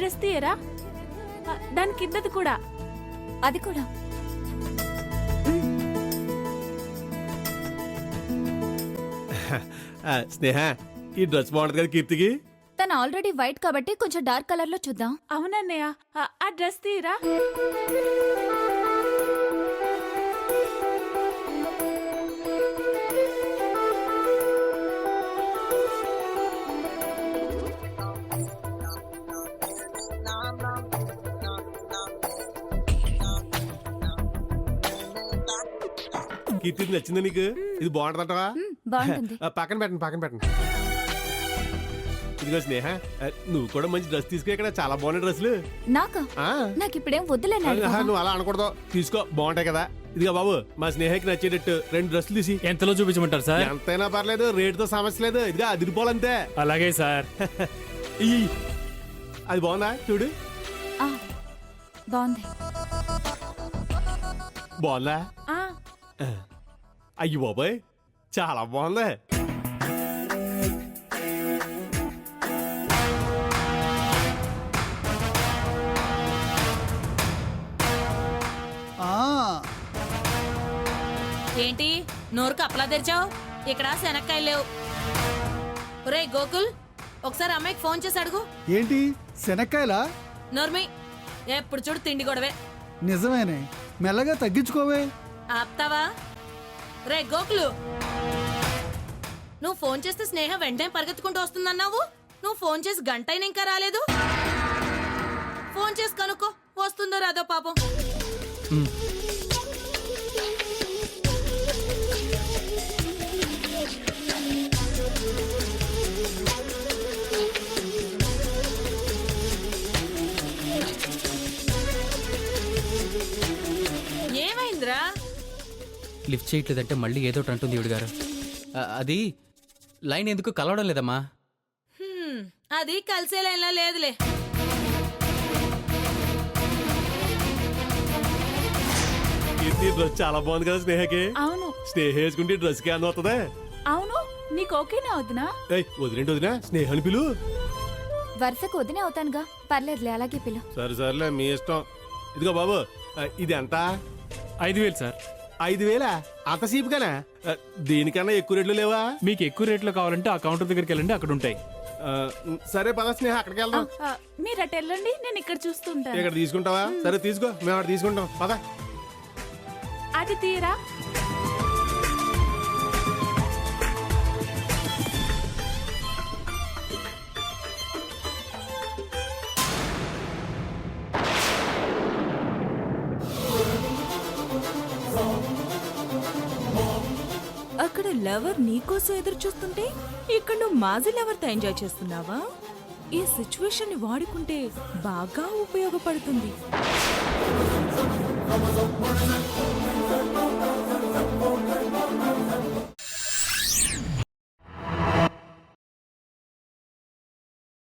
Dress తీయరా, దాని కిందది కూడా. అది కూడా. స్నేహ, ఈ డ్రెస్ బాగుంటుంది కదా కీర్తికి. తను ఆల్రెడీ వైట్ కాబట్టి కొంచెం డార్క్ కలర్ లో చూద్దాం. అవునన్నయ్య, ఆ డ్రెస్ తీయరా. కీర్తికి నచ్చిందా నీకు? ఇది బాగుంటుందంటవా? బాగుంటుంది. పక్కన పెట్టండి. ఇదిగో స్నేహ, నువ్వు కూడా మంచి డ్రెస్ తీసుకో. ఇక్కడ చాలా బాగున్నాయి డ్రెస్సులు. నాకా? నాకు ఇప్పుడేం వద్దులే. నువ్వు అలా అనకూడదు, తీసుకో, బాగుంటాయి కదా. ఇదిగో బాబు, మా స్నేహకి నచ్చేటట్టు 2 డ్రెస్సులు తీసి. ఎంతలో చూపించమంటారు సార్? ఎంతైనా పర్లేదు, రేటుతో సమస్య లేదు. ఇదిగా అదిరిపోవాలంతే. అలాగే సార్. అది బాగుందా చూడు. బాగుంది. బాగుందా? అయ్యి బాబాయ్, చాలా బాగుంది. ఏంటి నోరు కప్పలా తెరిచావు? ఇక్కడ శనక్కాయలు లేవు. రే గోకుల్, ఒకసారి అమ్మాయికి ఫోన్ చేసి అడుగు. ఏంటి శనక్కాయలా? నోర్మి, ఎప్పుడు చూడు తిండి గొడవే. నిజమేనే, మెల్లగా తగ్గించుకోవే. ఆప్తావా? రే గోకులు, నువ్వు ఫోన్ చేస్తే స్నేహ వెంటనే పరిగెత్తుకుంటూ వస్తుందన్నావు. నువ్వు ఫోన్ చేసి గంట అయినా ఇంకా రాలేదు. ఫోన్ చేసి కనుక్కో, వస్తుందో రాదో పాపం. ఏమైందిరా? లిఫ్ట్ చేయట్లేదంటే మళ్ళీ ఏదో ఒకటి అంటుంది ఈవిడ గారు. అది లైన్ ఎందుకు కలవడం లేదమ్మా? అది కలిసే లైన్లా లేదులే. కీర్తి డ్రెస్ చాలా బాగుంది కదా స్నేహకి. అవును. స్నేహ వేసుకుంటే డ్రెస్ కి అందం వస్తుందా? అవును, నీకు ఓకేనా వదినా? వదిలేంటి వదినా, స్నేహాన్ని పిలు. వరుసకు వదినే అవుతానుగా, పర్లేదులే, అలాగే పిలు. సరేలే, మీ ఇష్టం. ఇదిగో బాబు, ఇది ఎంత? 5,000 సార్. 5,000? అంత సీపుగానా? దీనికన్నా ఎక్కువ రేట్లు లేవా? మీకు ఎక్కువ రేట్లో కావాలంటే ఆ కౌంటర్ దగ్గరికి వెళ్ళండి, అక్కడ ఉంటాయి. సరే పద స్నేహ, అక్కడికి వెళ్దాం. మీరు అటు వెళ్ళండి, నేను ఇక్కడ చూస్తుంటాను. ఇక్కడ తీసుకుంటావా? సరే తీసుకో, మేము అక్కడ తీసుకుంటాం. పద. అది తీరా. అక్కడ లవర్ నీకోసం ఎదురు చూస్తుంటే ఇక్కడ నువ్వు మాజీ లవర్ తో ఎంజాయ్ చేస్తున్నావా? ఈ సిచ్యువేషన్ ని వాడుకుంటే బాగా ఉపయోగపడుతుంది.